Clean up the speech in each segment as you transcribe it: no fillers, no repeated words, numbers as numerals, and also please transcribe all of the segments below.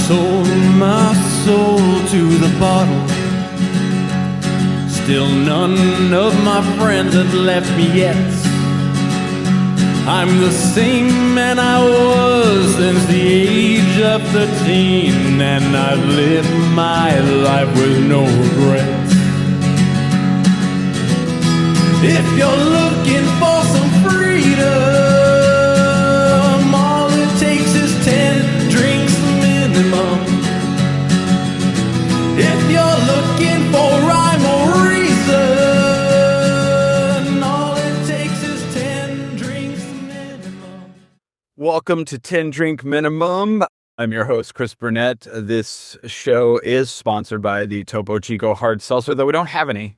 sold my soul to the bottle. Still none of my friends have left me yet. I'm the same man I was since the age of 13, and I've lived my life with no regrets. If you're looking for some freedom, all it takes is 10 drinks minimum. If you're looking for rhyme or reason, all it takes is 10 drinks minimum. Welcome to 10 Drink Minimum. I'm your host, Chris Burnett. This show is sponsored by the Topo Chico Hard Seltzer, though we don't have any.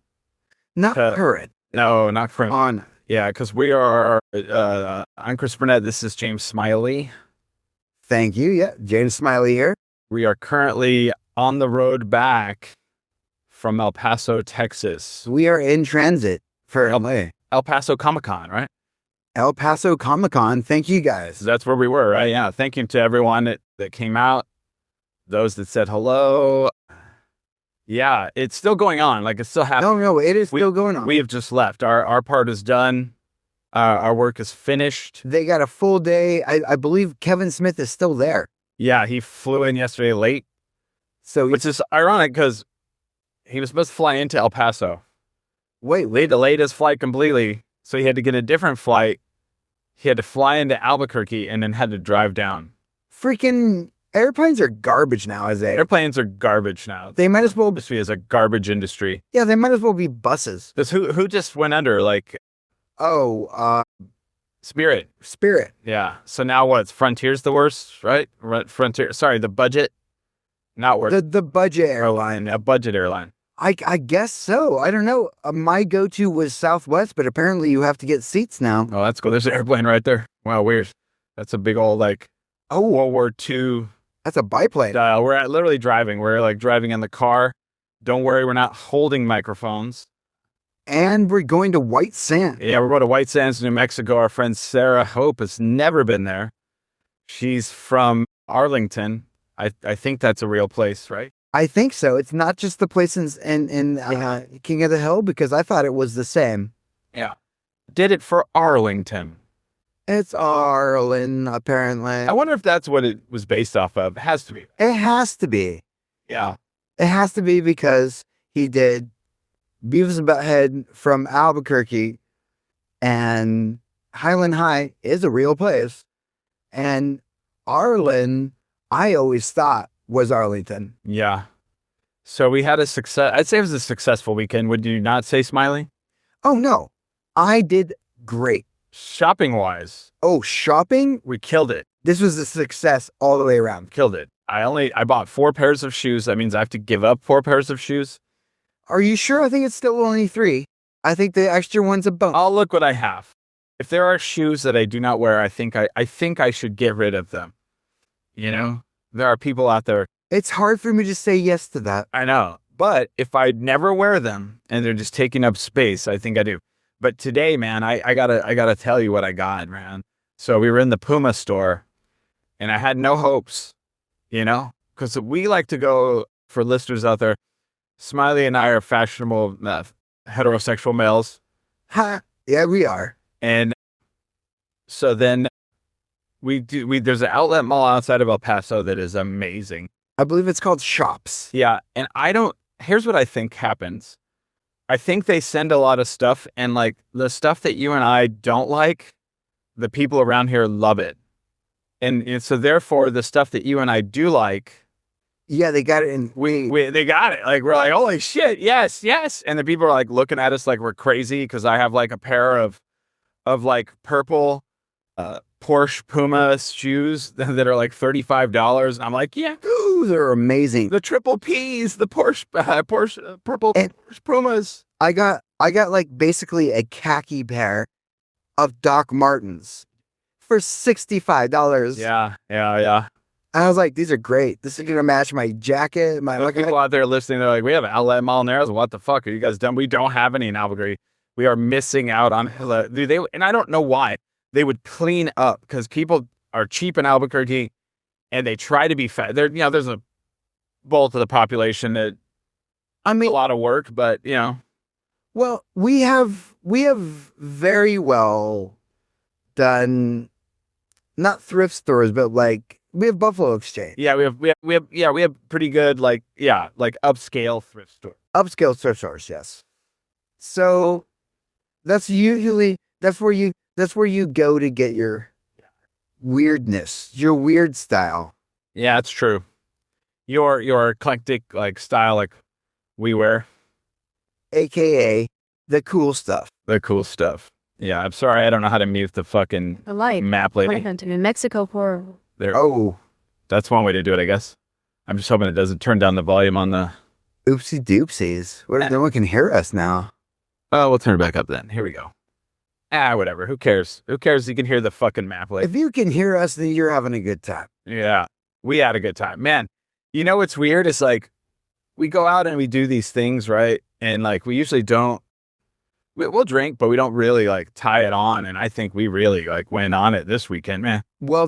Not current. No, not current. On. Yeah, because we are, I'm Chris Burnett. This is James Smiley. Thank you. Yeah, James Smiley here. We are currently on the road back from El Paso, Texas. We are in transit for LA. El Paso Comicon, right? El Paso Comicon. Thank you guys. That's where we were, right? Yeah. Thank you to everyone that came out, those that said hello. Yeah, it's still going on. Like, it's still happening. No, it is still going on. We have just left. Our part is done. Our work is finished. They got a full day. I believe Kevin Smith is still there. Yeah, he flew in yesterday late. So Which is ironic because he was supposed to fly into El Paso. They delayed his flight completely, so he had to get a different flight. He had to fly into Albuquerque and then had to drive down. freaking airplanes are garbage now, as they. Airplanes are garbage now. They might as well. Industry is a garbage industry. Yeah, they might as well be buses. Who just went under? Like Spirit. Spirit. Yeah. So now what? Frontier's the worst, right? Frontier. Sorry, the budget. Not worth. The budget airline. A budget airline. I guess so. I don't know. My go-to was Southwest, but apparently you have to get seats now. Oh, that's cool. There's an airplane right there. Wow, weird. That's a big old World War II That's a biplane. style. We're literally driving. We're driving in the car. Don't worry, we're not holding microphones. And we're going to White Sand. Yeah, we're going to White Sands, New Mexico. Our friend Sarah Hope has never been there. She's from Arlington. I think that's a real place, right? I think so. It's not just the place in King of the Hill, because I thought it was the same. Yeah. Did it for Arlington. It's Arlen, apparently. I wonder if that's what it was based off of. It has to be. It has to be. Yeah. It has to be because he did Beavis and Butthead from Albuquerque, and Highland High is a real place. And Arlen, I always thought was Arlington. Yeah. So we had a success. I'd say it was a successful weekend. Would you not say, Smiley? Oh, no. I did great. Shopping wise, Oh, shopping? we killed it. This was a success all the way around. Killed it. I bought 4 pairs of shoes. That means I have to give up 4 pairs of shoes. Are you sure? I think it's still only 3. I think the extra one's a bonus. I'll look what I have. If there are shoes that I do not wear, I think I should get rid of them. You know, there are people out there. It's hard for me to say yes to that. I know, but if I never wear them and they're just taking up space, I think I do. But today, man, I gotta tell you what I got, man. So we were in the Puma store, and I had no hopes, because we like to go, for listeners out there, Smiley and I are fashionable heterosexual males. Ha! Yeah, we are. And so then there's an outlet mall outside of El Paso that is amazing. I believe it's called Shops. Yeah. And here's what I think happens. I think they send a lot of stuff, and the stuff that you and I don't like, the people around here love it. And so therefore the stuff that you and I do like, Yeah, they got it in. they got it. We're like, holy shit, yes. And the people are looking at us like we're crazy because I have a pair of purple Porsche Puma shoes that are $35. And I'm like, yeah, Ooh, they're amazing. the triple P's, the Porsche purple And- Porsche Pumas. I got basically a khaki pair of Doc Martens for $65. Yeah. I was like, these are great. This is going to match my jacket. Those people out there listening, they're like, we have an outlet mall in there. I was like, what the fuck are you guys done? We don't have any in Albuquerque. We are missing out on, dude, and I don't know why. They would clean up because people are cheap in Albuquerque. and they try to be fat. There, there's a bulk of the population that I mean, a lot of work, but well, we have very well done, not thrift stores, but like we have Buffalo Exchange, yeah, we have pretty good like upscale thrift store. upscale thrift stores, yes. So that's where you go to get your weirdness, your weird style. Yeah, it's true. Your eclectic like style like we wear. AKA the cool stuff. The cool stuff. Yeah, I'm sorry, I don't know how to mute the fucking The light map lady. went into New Mexico for There. Oh, That's one way to do it, I guess. I'm just hoping it doesn't turn down the volume on the. oopsie doopsies. What if no one can hear us now? Oh, we'll turn it back up then. Here we go. Whatever. Who cares? Who cares? You can hear the fucking map lady. If you can hear us, then you're having a good time. Yeah, we had a good time, man. You know what's weird? It's like we go out and we do these things, right? And like we usually don't. We'll drink, but we don't really like tie it on. And I think we really like went on it this weekend, man. Well,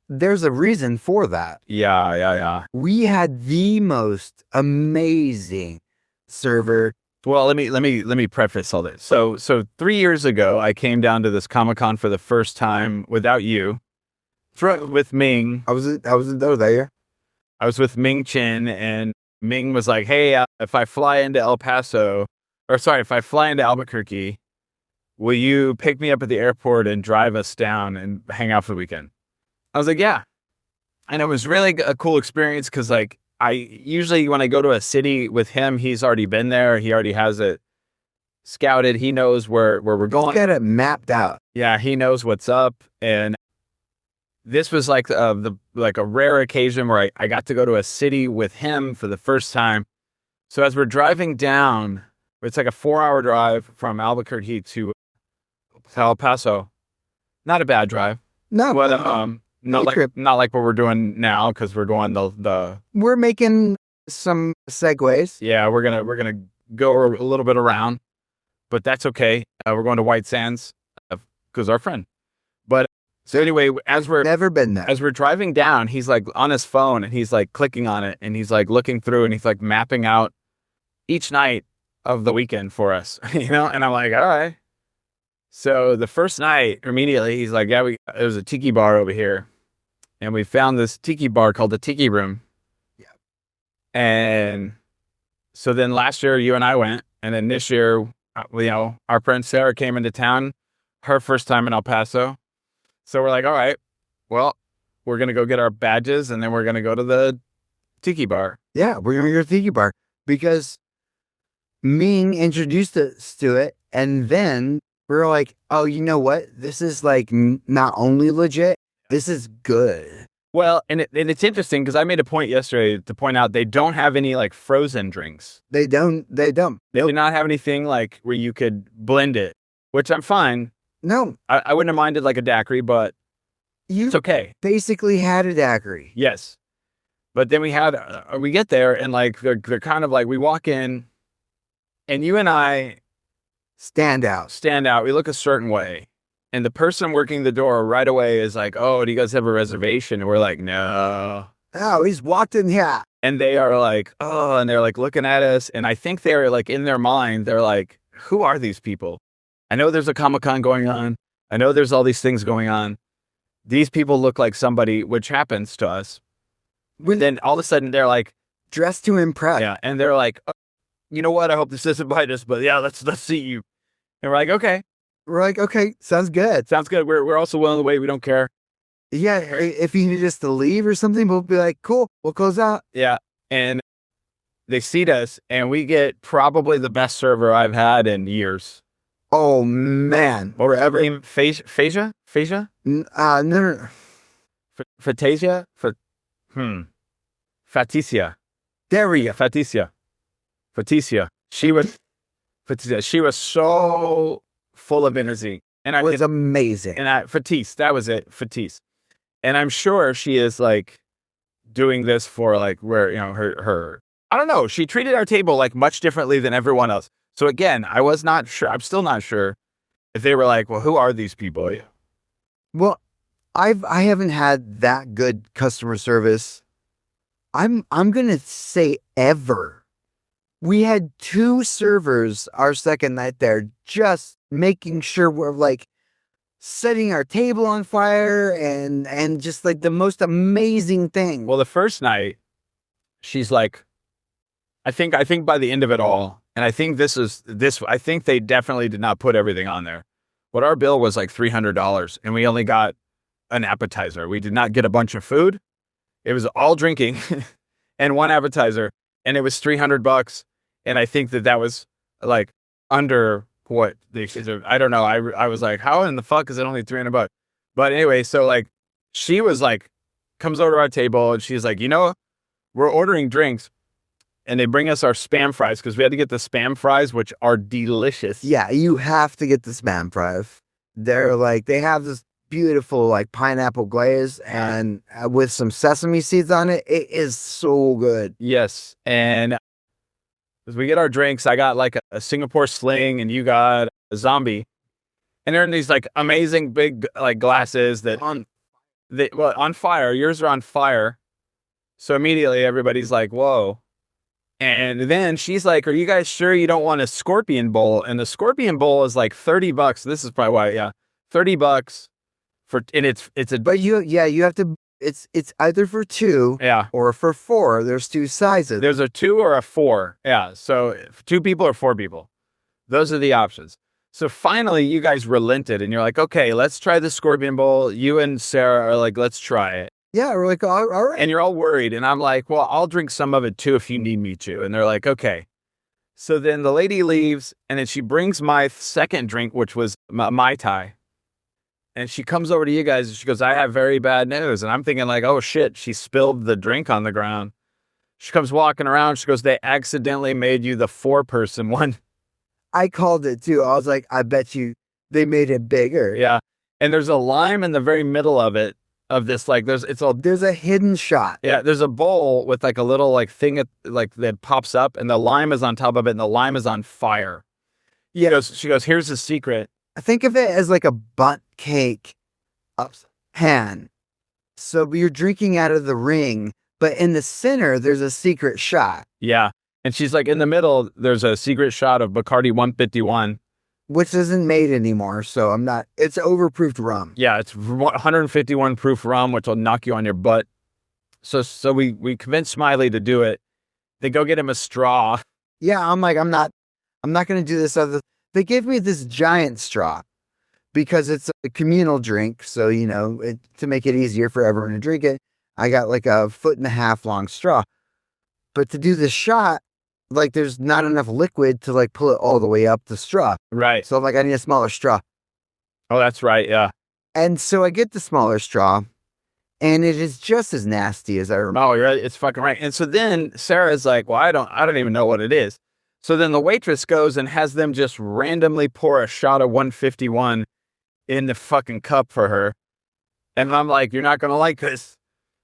there's a reason for that. Yeah. We had the most amazing server. Well, let me preface all this. So 3 years ago, I came down to this Comic-Con for the first time without you, with Ming. I was there. I was with Ming Chin, and Ming was like, "Hey, if I fly into Albuquerque, will you pick me up at the airport and drive us down and hang out for the weekend?" I was like, "Yeah," and it was really a cool experience because like I usually when I go to a city with him, he's already been there. He already has it scouted. He knows where we're going. Got it mapped out. Yeah, he knows what's up, and this was like a rare occasion where I got to go to a city with him for the first time. So as we're driving down, it's like a 4-hour drive from Albuquerque to El Paso. Not a bad drive. No, But not like what we're doing now because we're going the we're making some segues. yeah we're gonna go a little bit around, but that's okay. We're going to White Sands because our friend. But so anyway, Never been there. as we're driving down, he's like on his phone and he's like clicking on it and he's like looking through and he's like mapping out each night of the weekend for us, And I'm like, all right. So the first night, immediately he's like, yeah, there's a tiki bar over here. And we found this tiki bar called the Tiki Room. Yeah. And so then last year you and I went, and then this year, our friend Sarah came into town, her first time in El Paso. So we're like, all right, well, we're going to go get our badges and then we're going to go to the tiki bar. Yeah, we're going to go to tiki bar because Ming introduced us to it. And then we were like, oh, you know what? This is like not only legit, this is good. Well, and it's interesting because I made a point yesterday to point out they don't have any like frozen drinks. They don't. They do not have anything like where you could blend it, which I'm fine. No, I wouldn't have minded like a daiquiri, but you it's okay. basically had a daiquiri. Yes. But then we get there and like, they're kind of like, we walk in and you and I Stand out. We look a certain way. And the person working the door right away is like, oh, do you guys have a reservation? And we're like, no. Oh, he's walked in here. And they are like, oh, and they're like looking at us. And I think they're like in their mind, they're like, who are these people? I know there's a Comic-Con going on. I know there's all these things going on. These people look like somebody, which happens to us. Then all of a sudden they're like, Dressed to impress. yeah. And they're like, oh, you know what? I hope this doesn't bite us, but yeah, let's see you. And we're like, okay, We're like, okay, sounds good. sounds good. We're also willing to wait. We don't care. Yeah, if you need us to leave or something, we'll be like, cool, we'll close out. Yeah. And they seat us and we get probably the best server I've had in years. Oh, man. Or ever. Phasia? No. Fatasia? Faticia. There we go. Faticia. She was so full of energy. And It was amazing. Fatisse, that was it. Fatisse. And I'm sure she is like doing this for like where, her, I don't know. She treated our table like much differently than everyone else. So again, I was not sure. I'm still not sure if they were like, well, who are these people? Well, I haven't had that good customer service. I'm gonna say ever. We had 2 servers our second night there, just making sure we're like setting our table on fire and just like the most amazing thing. Well, the first night, she's like, I think by the end of it all, and I think I think they definitely did not put everything on there. But our bill was like $300, and we only got an appetizer. We did not get a bunch of food. It was all drinking and one appetizer, and it was $300. And I think that was like under what I don't know. I was like, how in the fuck is it only $300? But anyway, so like she was like, comes over to our table and she's like, we're ordering drinks, and they bring us our Spam fries because we had to get the Spam fries, which are delicious. Yeah, you have to get the Spam fries. They're like, they have this beautiful like pineapple glaze and with some sesame seeds on it. It is so good. Yes. And as we get our drinks, I got like a Singapore sling and you got a zombie. And they're in these like amazing big like glasses that on fire. Yours are on fire. So immediately everybody's like, whoa. And then she's like, are you guys sure you don't want a scorpion bowl? And the scorpion bowl is like $30. This is probably why, yeah. $30 and it's a, but you have to, it's either for 2 or for 4. There's 2 sizes. There's a 2 or a 4. Yeah. So 2 people or 4 people. Those are the options. So finally you guys relented and you're like, okay, let's try the scorpion bowl. You and Sarah are like, let's try it. Yeah. We're like, all right. And you're all worried. And I'm like, well, I'll drink some of it too if you need me to. And they're like, okay. So then the lady leaves and then she brings my second drink, which was Mai Tai. And she comes over to you guys and she goes, I have very bad news. And I'm thinking like, oh shit, she spilled the drink on the ground. She comes walking around. She goes, they accidentally made you the 4-person one. I called it too. I was like, I bet you they made it bigger. Yeah. And there's a lime in the very middle of it, of this, like there's a hidden shot. Yeah. There's a bowl with like a little like thing that pops up and the lime is on top of it and the lime is on fire. Yeah. She goes, here's the secret. Think of it as like a bundt cake pan. So you're drinking out of the ring, but in the center, there's a secret shot. Yeah. And she's like, in the middle, there's a secret shot of Bacardi 151. Which isn't made anymore, so it's overproofed rum. Yeah, it's 151 proof rum, which will knock you on your butt. So we convinced Smiley to do it. They go get him a straw. Yeah, I'm like, I'm not going to do this other. They gave me this giant straw because it's a communal drink. So, to make it easier for everyone to drink it, I got like a 1.5 foot long straw. But to do the shot, like there's not enough liquid to like pull it all the way up the straw. Right. So I'm like, I need a smaller straw. Oh, that's right. Yeah. And so I get the smaller straw and it is just as nasty as I remember. Oh, you're right. It's fucking right. And so then Sarah's like, well, I don't even know what it is. So then the waitress goes and has them just randomly pour a shot of 151 in the fucking cup for her. And I'm like, you're not going to like this.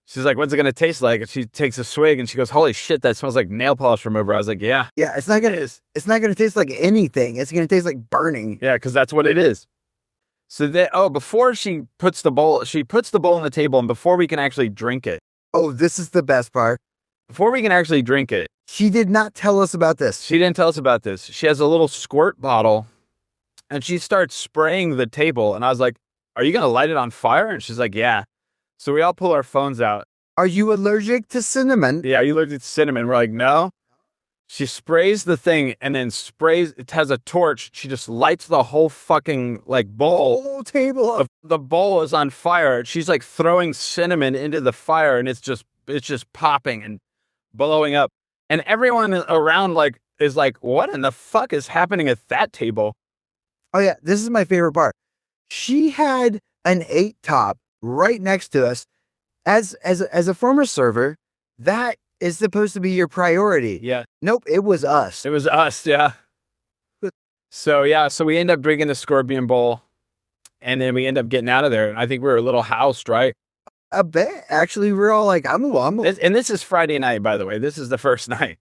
She's like, what's it going to taste like? And she takes a swig and she goes, holy shit, that smells like nail polish remover. I was like, yeah. Yeah, it's not going to taste like anything. It's going to taste like burning. Yeah, because that's what it is. So before she puts the bowl on the table and before we can actually drink it. Oh, this is the best part. Before we can actually drink it. She did not tell us about this. She didn't tell us about this. She has a little squirt bottle and she starts spraying the table. And I was like, are you going to light it on fire? And she's like, yeah. So we all pull our phones out. Are you allergic to cinnamon? Yeah, are you allergic to cinnamon? We're like, no. She sprays the thing and then it has a torch. She just lights the whole fucking like bowl. The whole table up. The bowl is on fire. She's like throwing cinnamon into the fire and it's just popping and blowing up. And everyone around like is like, what in the fuck is happening at that table? Oh yeah, this is my favorite part. She had an 8-top right next to us. As a former server, that is supposed to be your priority. Yeah. Nope, it was us. It was us, yeah. So we end up drinking the Scorpion Bowl, and then we end up getting out of there. And I think we were a little housed, right? A bit. Actually, we're all like, And this is Friday night, by the way. This is the first night.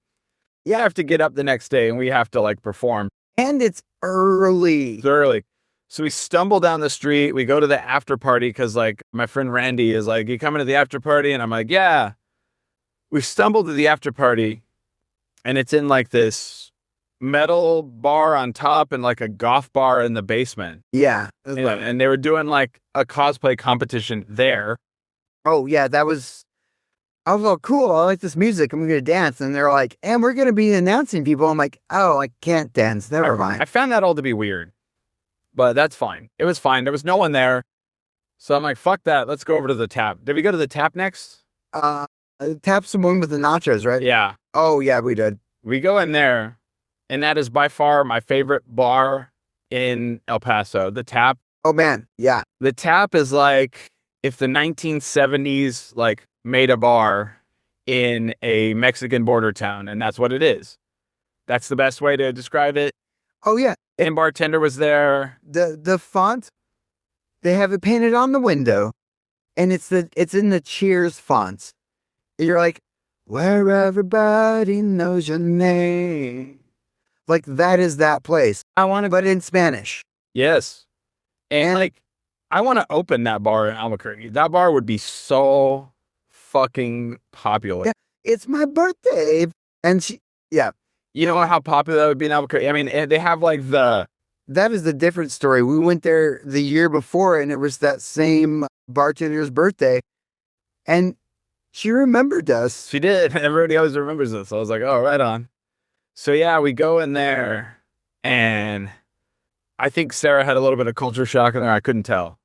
You have to get up the next day, and we have to like perform. And it's early. It's early. So we stumble down the street. We go to the after party because, like, my friend Randy is like, "You coming to the after party?" And I'm like, "Yeah." We stumbled to the after party, and it's in like this metal bar on top and like a goth bar in the basement. Yeah. And they were doing like a cosplay competition there. Oh, yeah. I was like, cool. I like this music. I'm going to dance. And they're like, and we're going to be announcing people. I'm like, oh, I can't dance. Never mind. I found that all to be weird, but that's fine. It was fine. There was no one there. So I'm like, fuck that. Let's go over to the tap. Did we go to the tap next? Tap's the one with the nachos, right? Yeah. Oh, yeah, we did. We go in there, and that is by far my favorite bar in El Paso, the tap. Oh, man. Yeah. The tap is like if the 1970s like made a bar in a Mexican border town, and that's what it is. That's the best way to describe it. Oh, yeah. And bartender was there. The font, they have it painted on the window, and it's in the Cheers fonts. You're like, where everybody knows your name. Like, that is that place. I want to, But in Spanish. yes. And like, I want to open that bar in Albuquerque. That bar would be so fucking popular. Yeah. It's my birthday. And yeah. You know how popular that would be in Albuquerque? I mean, they have like That is the different story. We went there the year before, and it was that same bartender's birthday. And she remembered us. she did. Everybody always remembers this. I was like, oh, right on. So yeah, we go in there, and I think Sarah had a little bit of culture shock in there. I couldn't tell,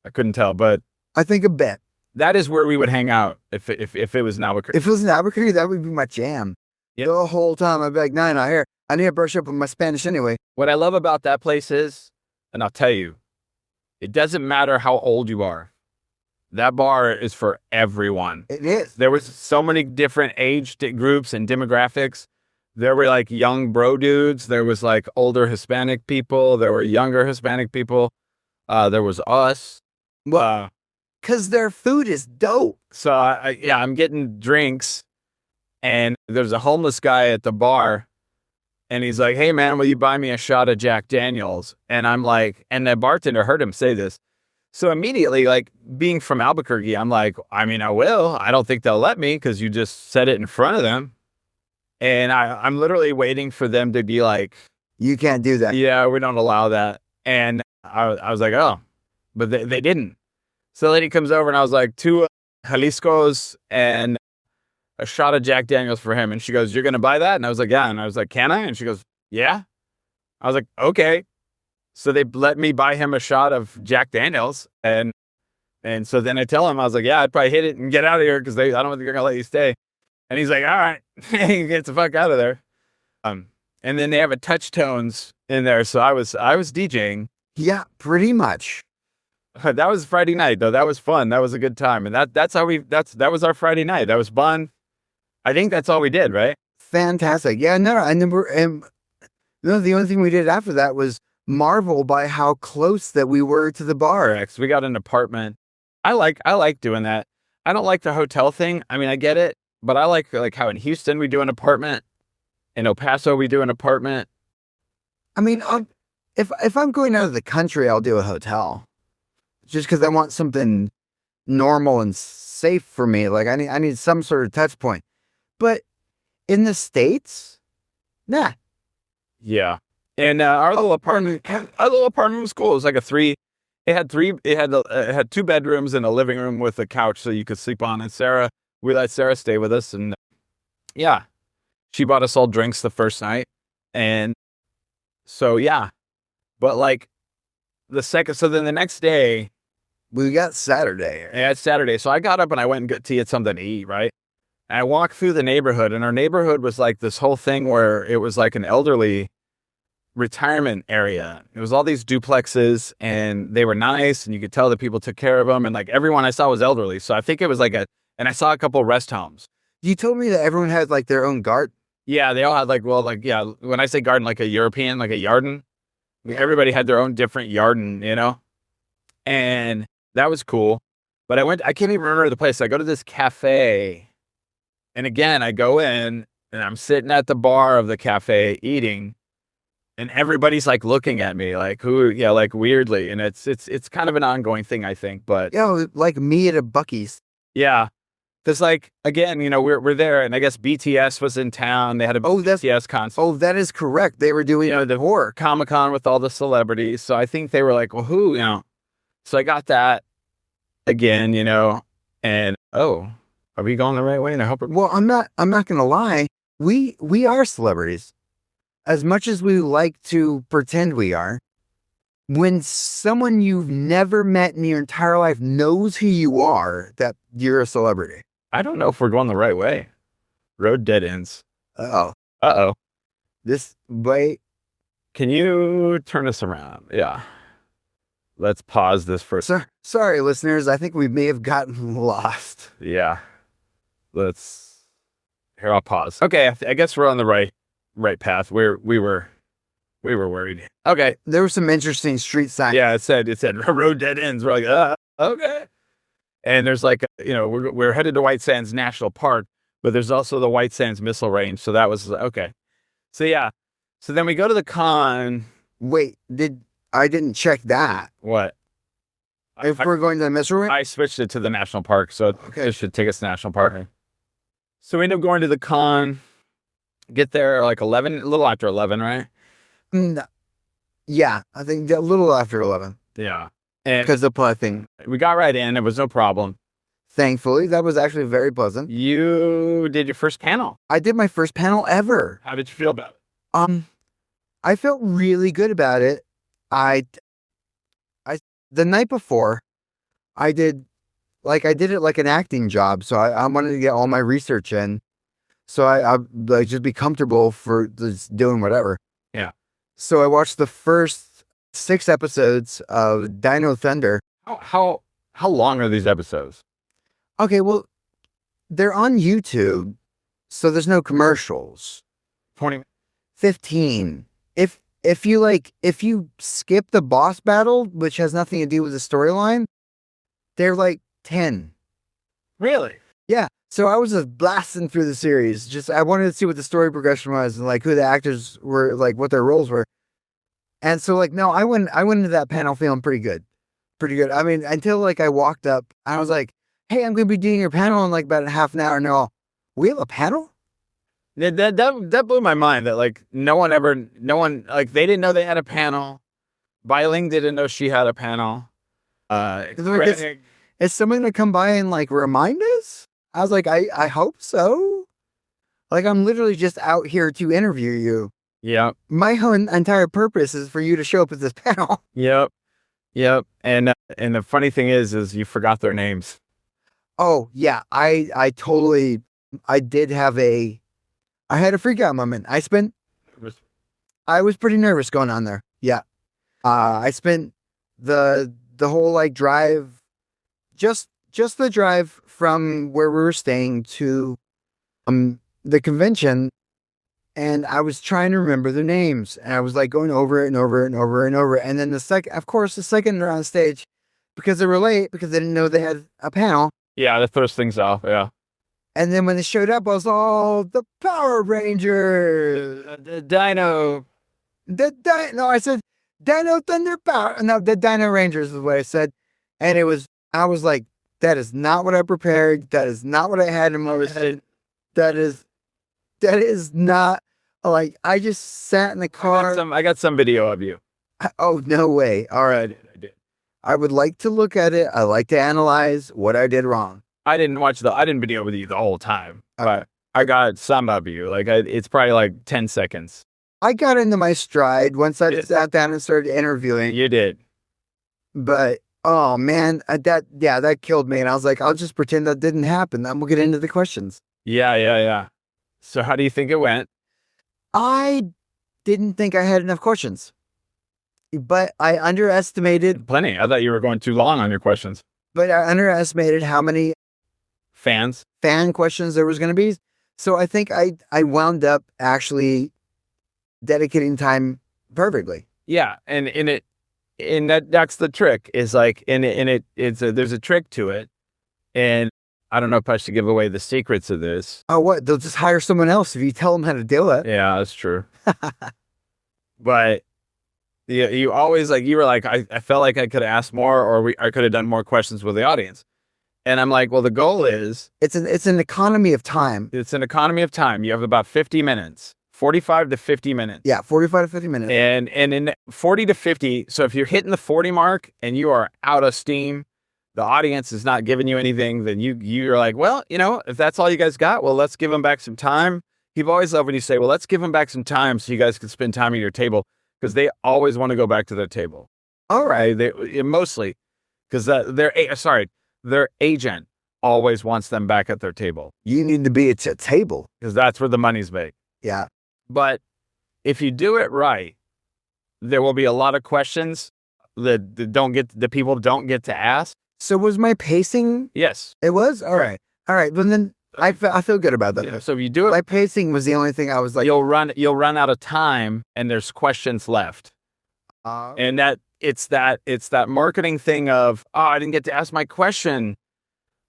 but I think a bit. that is where we would hang out if it was in Albuquerque. If it was in Albuquerque, that would be my jam. Yep. The whole time I'd be like, nah, here. I need to brush up on my Spanish anyway. What I love about that place is, and I'll tell you, it doesn't matter how old you are. That bar is for everyone. It is. There was so many different age groups and demographics. There were like young bro dudes. There was like older Hispanic people. There were younger Hispanic people. There was us. Well, because their food is dope. So I'm getting drinks, and there's a homeless guy at the bar, and he's like, "Hey man, will you buy me a shot of Jack Daniels?" And I'm like, and the bartender heard him say this. So immediately, like being from Albuquerque, I'm like, I mean, I will. I don't think they'll let me because you just said it in front of them. And I'm literally waiting for them to be like, You can't do that. yeah, we don't allow that. And I was like, oh, but they didn't. So the lady comes over, and I was like, 2 Jaliscos and a shot of Jack Daniels for him. And she goes, "You're going to buy that?" And I was like, "Yeah." And I was like, "Can I?" And she goes, "Yeah." I was like, "Okay." So they let me buy him a shot of Jack Daniels. And so then I tell him, I was like, "Yeah, I'd probably hit it and get out of here because I don't think they're going to let you stay." And he's like, "All right." He gets the fuck out of there. And then they have a Touch Tones in there. So I was DJing. Yeah, pretty much. That was Friday night though. That was fun. That was a good time. And that was our Friday night. That was fun. I think that's all we did, right? Fantastic. Yeah, no, I never. The only thing we did after that was marvel by how close that we were to the bar. Correct. We got an apartment. I like doing that. I don't like the hotel thing. I mean, I get it, but I like how in Houston we do an apartment, in El Paso we do an apartment. I mean, if I'm going out of the country, I'll do a hotel, just because I want something normal and safe for me. Like I need some sort of touch point. But in the States, nah. Yeah. And our little apartment was cool. It was like it had 2 bedrooms and a living room with a couch so you could sleep on. And we let Sarah stay with us. And yeah, she bought us all drinks the first night. And so, yeah, but like so then the next day, we got Saturday. yeah, it's Saturday. So I got up and I went and got to get something to eat, right? And I walked through the neighborhood, and our neighborhood was like this whole thing where it was like an elderly retirement area. It was all these duplexes, and they were nice, and you could tell that people took care of them, and like everyone I saw was elderly. So I think it was and I saw a couple rest homes. You told me that everyone had like their own garden. Yeah, they all had when I say garden, like a European, like a yarden. Everybody had their own different yarden, you know? And that was cool. But I can't even remember the place. I go to this cafe. And again, I go in and I'm sitting at the bar of the cafe eating. And everybody's like looking at me like like weirdly. And it's kind of an ongoing thing, I think. But like me at a Buc-ee's. yeah. Cause like, again, we're there, and I guess BTS was in town. They had a BTS concert. Oh, that is correct. They were doing The horror Comicon with all the celebrities. So I think they were like, well, who, so I got that again, and are we going the right way? And I hope Well, I'm not going to lie. We are celebrities. As much as we like to pretend we are, when someone you've never met in your entire life knows who you are, that you're a celebrity. I don't know if we're going the right way. Road dead ends. Uh-oh. This way. Can you turn us around? Yeah. Let's pause this for a second. Sorry, listeners. I think we may have gotten lost. Yeah. Here, I'll pause. Okay, I guess we're on the right path. We were worried. Okay. There were some interesting street signs. Yeah, it said road dead ends. We're like, okay. And there's like, we're headed to White Sands National Park, but there's also the White Sands Missile Range. So that was okay. So yeah. So then we go to the con. Wait, I didn't check that. What? If we're going to the missile range? I switched it to the national park, so it should take us to national park. So we end up going to the con, get there like 11, a little after 11, right? Yeah, I think a little after 11. Yeah. And because the plot thing. We got right in. It was no problem. Thankfully, that was actually very pleasant. You did your first panel. I did my first panel ever. How did you feel about it? I felt really good about it. The night before, I did it like an acting job. So I wanted to get all my research in. So I like just be comfortable for just doing whatever. Yeah. So I watched the first 6 episodes of Dino Thunder. How long are these episodes? Okay, well, they're on YouTube, so there's no commercials. 20. 15. If you skip the boss battle, which has nothing to do with the storyline, they're like 10. Really? Yeah. So I was just blasting through the series. I wanted to see what the story progression was and like who the actors were, like what their roles were. And so like, no, I went into that panel feeling pretty good. I mean, until like I walked up, I was like, hey, I'm going to be doing your panel in like about a half an hour. No, we have a panel? That blew my mind that like no one like they didn't know they had a panel. Bailing didn't know she had a panel. Is someone going to come by and like remind us? I was like, I hope so. Like, I'm literally just out here to interview you. Yeah. My whole entire purpose is for you to show up at this panel. Yep. And the funny thing is you forgot their names. Oh yeah. I had a freak out moment. I was pretty nervous going on there. Yeah. I spent the whole like drive, just the drive from where we were staying to the convention, and I was trying to remember their names, and I was like going over it and over it and over and over. And then the second they're on stage, because they were late because they didn't know they had a panel. Yeah, that throws things off. Yeah. And then when they showed up, I was all the Power Rangers, the Dino. No, I said Dino Thunder Power. No, the Dino Rangers is what I said. And I was like, that is not what I prepared. That is not what I had in my head. That is not, like, I just sat in the car. I got some video of you. Oh, no way. All right. I did. I would like to look at it. I like to analyze what I did wrong. I didn't video with you the whole time, but I got some of you. Like, it's probably like 10 seconds. I got into my stride once I sat down and started interviewing. You did. But, oh man, that killed me. And I was like, I'll just pretend that didn't happen. Then we'll get into the questions. Yeah. So how do you think it went? I didn't think I had enough questions, but I underestimated. Plenty. I thought you were going too long on your questions. But I underestimated how many fan questions there was going to be. So I think I wound up actually dedicating time perfectly. Yeah, and that's the trick. Is like there's a trick to it, and I don't know if I should give away the secrets of this. Oh, what? They'll just hire someone else if you tell them how to do it. Yeah, that's true. But you always like, you were like, I felt like I could have asked more, or I could have done more questions with the audience. And I'm like, well, the goal is, It's an economy of time. it's an economy of time. You have about 50 minutes, 45 to 50 minutes. Yeah, 45 to 50 minutes. And in 40 to 50, so if you're hitting the 40 mark and you are out of steam, the audience is not giving you anything, then you're like, well, if that's all you guys got, well, let's give them back some time. People always love when you say, well, let's give them back some time so you guys can spend time at your table, because they always want to go back to their table. All right. Mostly because their agent always wants them back at their table, You need to be at a table. because that's where the money's made. Yeah. But if you do it right, there will be a lot of questions that the people don't get to ask. So was my pacing? Yes. It was? All right. All right. But then I feel good about that. Yeah, so if you do it, My pacing was the only thing I was like, you'll run out of time, and there's questions left. And it's that marketing thing of, oh, I didn't get to ask my question.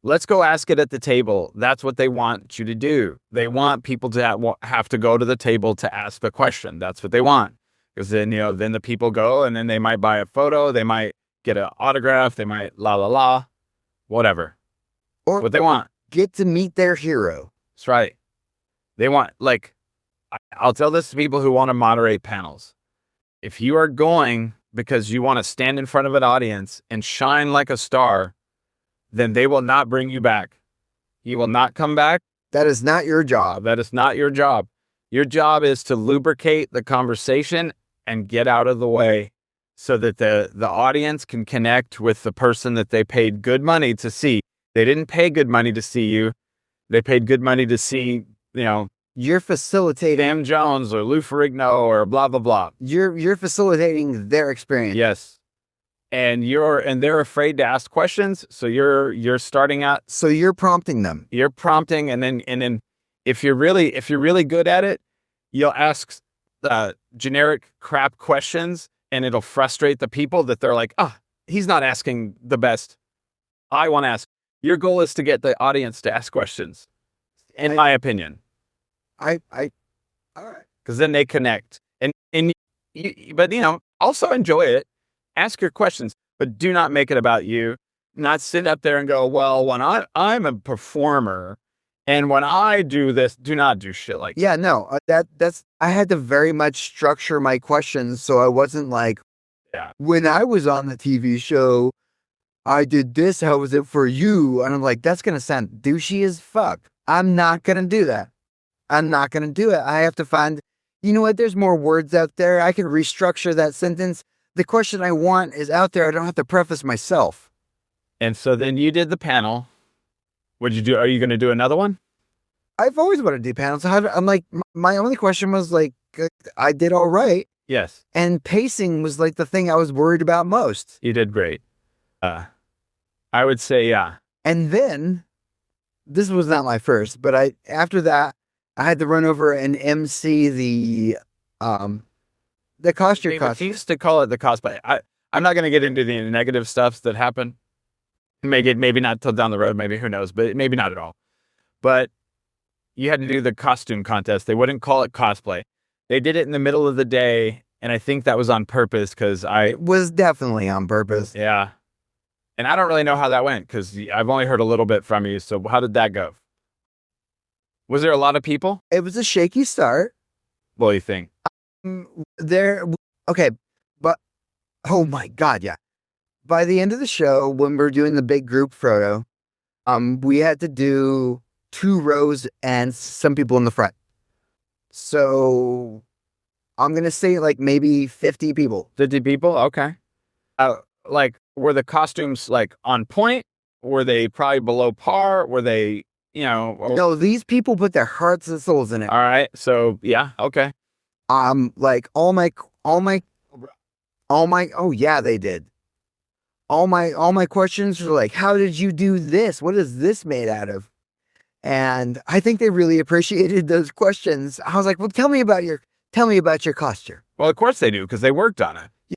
Let's go ask it at the table. That's what they want you to do. They want people to have to go to the table to ask the question. That's what they want. Because then, then the people go, and then they might buy a photo. They might get an autograph. They might whatever. or What they want. get to meet their hero. That's right. They want, like, I'll tell this to people who want to moderate panels. If you are going because you want to stand in front of an audience and shine like a star, then they will not bring you back. You will not come back. That is not your job. That is not your job. Your job is to lubricate the conversation and get out of the way so that the audience can connect with the person that they paid good money to see. They didn't pay good money to see you. They paid good money to see, You're facilitating. Sam Jones or Lou Ferrigno or blah, blah, blah. You're facilitating their experience. Yes. And they're afraid to ask questions. So you're starting out, So you're prompting them. you're prompting, and then if you're really good at it, you'll ask generic crap questions, and it'll frustrate the people that they're like, he's not asking the best. I want to ask. Your goal is to get the audience to ask questions, in my opinion, All right. because then they connect. But also enjoy it. Ask your questions, but do not make it about you. Not sit up there and go, well, when I'm a performer, and when I do this, do not do shit like that. Yeah, no, that's, I had to very much structure my questions. So I wasn't like, Yeah. when I was on the TV show, I did this. How was it for you? And I'm like, that's going to sound douchey as fuck. I'm not going to do that. I'm not going to do it. I have to find, you know what? There's more words out there. I can restructure that sentence. The question I want is out there. I don't have to preface myself. And so then you did the panel. What'd you do? Are you going to do another one? I've always wanted to do panels. I'm like, my only question was like, I did all right. Yes. And pacing was like the thing I was worried about most. You did great. I would say, yeah. And then, this was not my first, but after that, I had to run over and MC the costume He costume. used to call it the cosplay. I'm not going to get into the negative stuff that happened. Maybe not till down the road. Maybe, who knows, but maybe not at all. But you had to do the costume contest. They wouldn't call it cosplay. They did it in the middle of the day. And I think that was on purpose because It was definitely on purpose. yeah. And I don't really know how that went because I've only heard a little bit from you. So how did that go? Was there a lot of people? It was a shaky start. What do you think? Okay, but oh my God, yeah. By the end of the show, when we're doing the big group photo, we had to do 2 rows and some people in the front. So I'm gonna say like maybe 50 people. 50 people? Okay. Like, were the costumes like on point? Were they probably below par? Were they, No, these people put their hearts and souls in it. all right. So yeah. Okay. Like all my, oh yeah, they did. All my questions were like, how did you do this? What is this made out of? And I think they really appreciated those questions. I was like, well, tell me about your costume. Well, of course they do because they worked on it.